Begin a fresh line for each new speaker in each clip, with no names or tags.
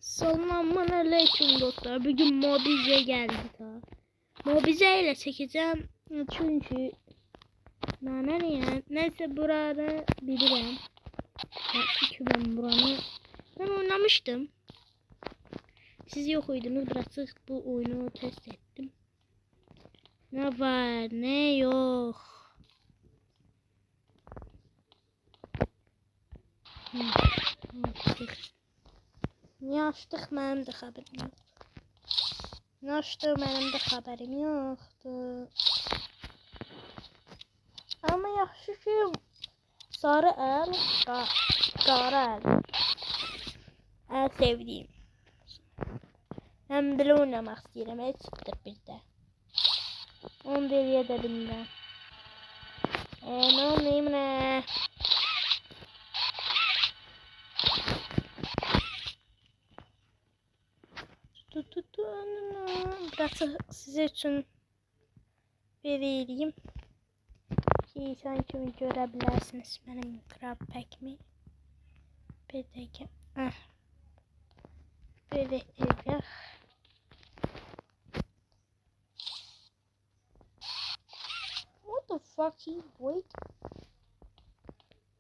Selamun aleyküm dostlar. Bugün Mobize geldi ta. Mobize ile çekeceğim. Çünkü neyse burada bilirim. Çünkü ben oynamıştım. Siz yok uydunuz. Birazcık bu oyunu test ettim. Ne var ne yok. Niye açtık benim de haberim yok. Ne açtık benim de haberim yoktu. Ama yaxşı ki sarı el, qara el. En sevdiğim. Ben bile oynamak istedim. Hiç çıktı bir de. 11 edelimden. Ne oynayayım ne? Biraz size için vereyim ki sanki görebilirsiniz benim krab pekmi. Bir dakika. Böyle evet. What the fuck he wait?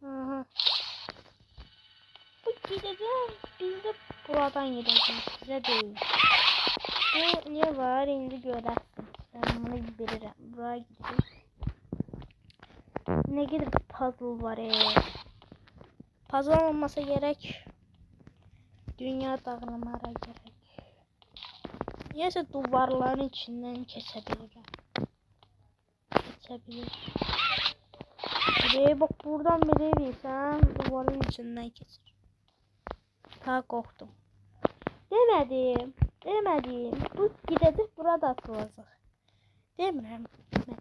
Aha. Bu gideceğim. Biz de buradan gideceğiz. Size değil. Bu ne var? Şimdi görərsiniz. Ben bunu bilirim. Buraya gidiyoruz. Ne gibi puzzle var Puzzle olmasa gerek. Dünya dağılmara gerek. Neyse duvarların içinden geçebilirim. Buraya bak buradan bilirsen duvarın içinden geçir. Ta korktum. Demedim. Bu gidecek burada atılacak. Demirəm ben.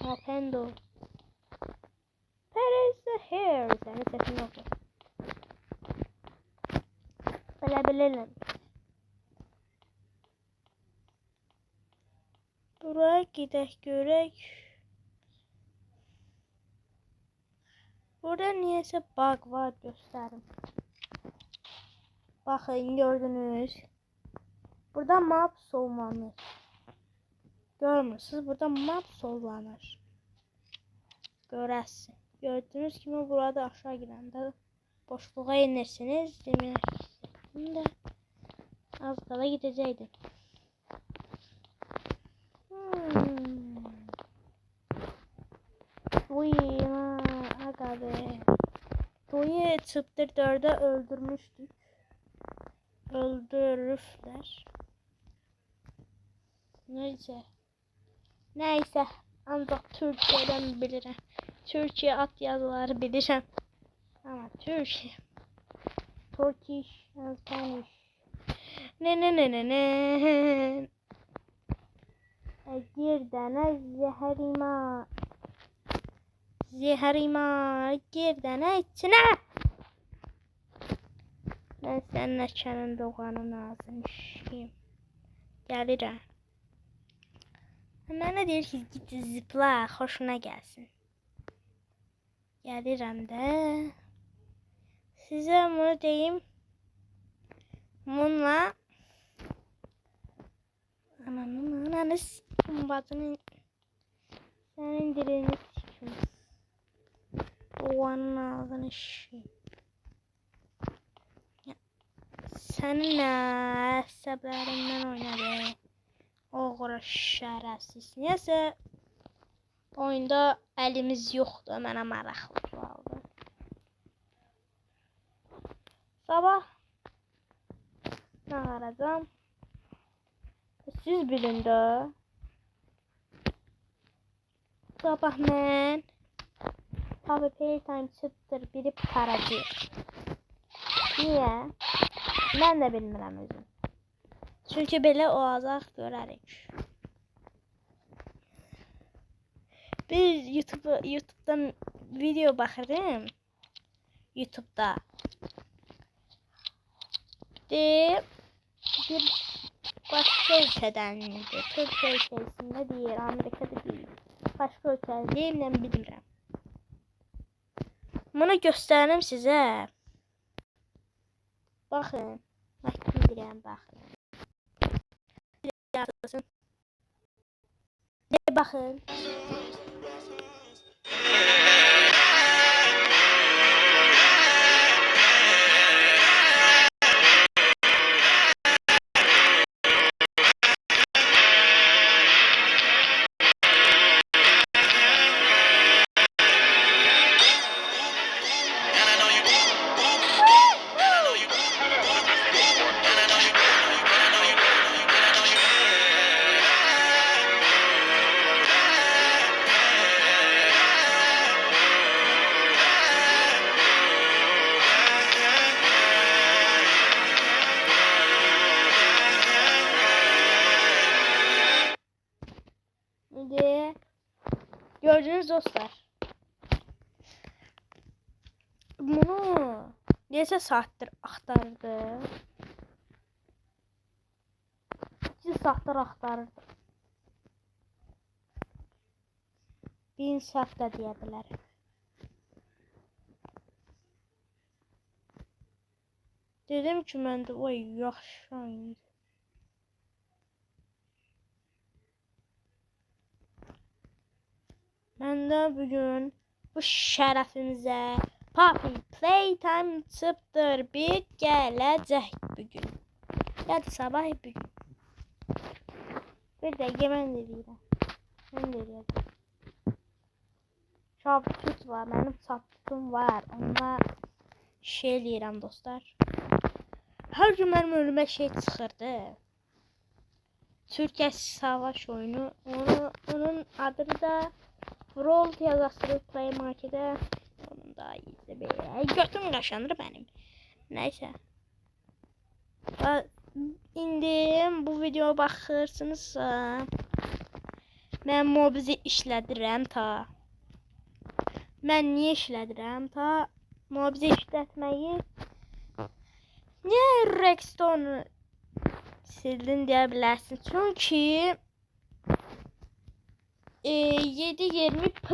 Nintendo. There is a hair. Senin sesin yok. Bilebilirim. Buraya gidək görək. Burada niyeyse bug var gösterim. Bakın gördünüz. Burada map sollanır. Görmürsünüz. Burada map sollanır. Görəsin. Gördüğünüz gibi burada aşağı girəndə boşluğa inirsiniz. Demək istədim də az qala gidəcəkdim. Aga be. Doyu çıptır 4'e öldürmüştük. Öldürürler. Neyse. Ancak Türkiye'den bilirim. Türkiye at yazıları bilirim. Ama Türkiye. Turkish and Spanish. Ne. Bir tane zehrima gir tane içine. Ben senin açanın doğanın ağzını şişeyim. Gəlirəm. Mənə deyir ki git zıpla, hoşuna gelsin. Gəlirəm də. Size bunu deyim. Bununla ananı s***im bacını senin dilini s***im. Doğanın ağzını şişeyim. Seninle hesaplarımdan oynadı. Oğru şərəfsiz. Neyse oyunda elimiz yoktu. Mənə maraqlı oldu. Sabah ne arayacağım? Siz bilin de. Sabah mən PvP time çıtır biri paracıq. Niye? Ben de bilmirəm özüm. Çünkü belə olacaq görərik. Biz YouTube'dan video baxırdım. YouTube'da. Bir başka ülkeden Türkiye içerisinde değil, Amerika'da değil. Başka ülkede değil, bilmirəm. Bunu göstərim sizə. Baxın. Məktubu deyirəm, baxın. Baxın. Gördünüz dostlar. Bunu neyse saattir axtardı. 2 saatdir axtarırdı. 1000 saat da deyə bilərim. Dedim ki mən də vay yaxşı oyundu. Mən də bugün bu şərəfinizə Puppy Playtime çıptır bir gələcək bugün. Ya da sabah bugün. Bir dəqiqə mən də deyirəm. Mən də deyirəm. Çaptut var, mənim çaptutum var. Onunla şey eləyirəm dostlar. Hər gün mənim önümə şey çıxırdı. Türkiyə savaş oyunu. Onun adını da Brawl yazasını Play Market'e. Onun daha iyisi be. Götüm qaşanır benim. Neyse. İndi bu videoya baxırsınızsa mən mobizi işlədirəm ta. Mən niyə işlədirəm ta? Mobizi işlətməyi niyə Rexstone sildin deyə bilərsin. Çünki 720p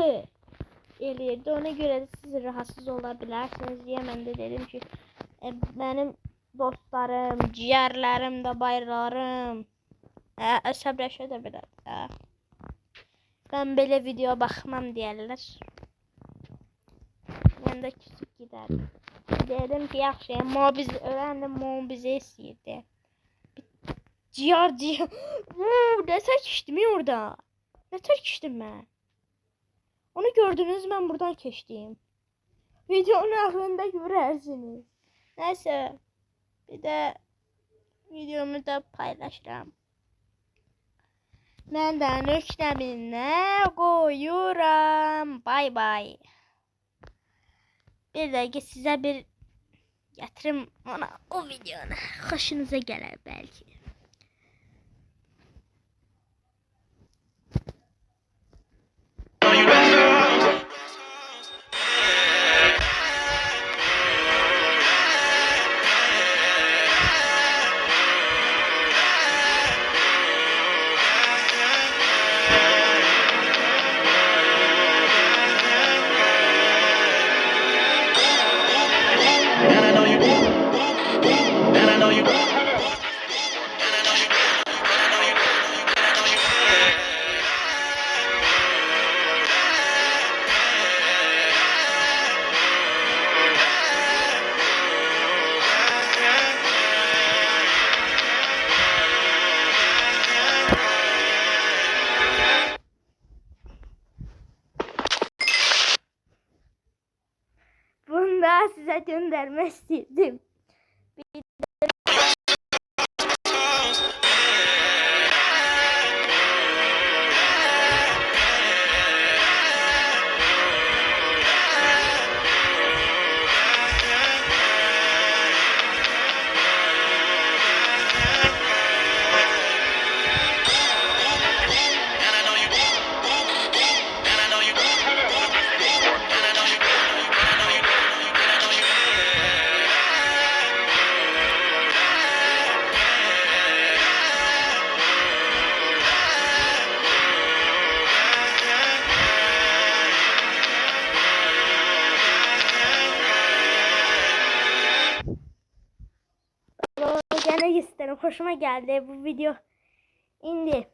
eləyirdi. Ona görə də siz rahatsız ola bilərsiniz deyə mən də dedim ki mənim dostlarım, ciyərlərim də bayralarım əsəbləşə də bilər. Ben belə video baxmam deyərlər. Mən də küsüb gedərdim. Dedim ki yaxşı, mobiz öyrəndim, mobizi istəyirdi. Ciyar. Ne çəkişdim orada? Ne çəkişdim mən? Onu gördünüz, mən buradan keçdim. Videonun axırında görərsiniz. Nəysə, bir də videomu da paylaşıram. Mən də nöqtəminə qoyuram. Bay bay. Bir dəqiqə sizə bir gətirim ona o videonu. Xoşunuza gələr bəlkə. Bunu da size göndermek istedim. Denemek isterim. Hoşuma geldi bu video. İndi.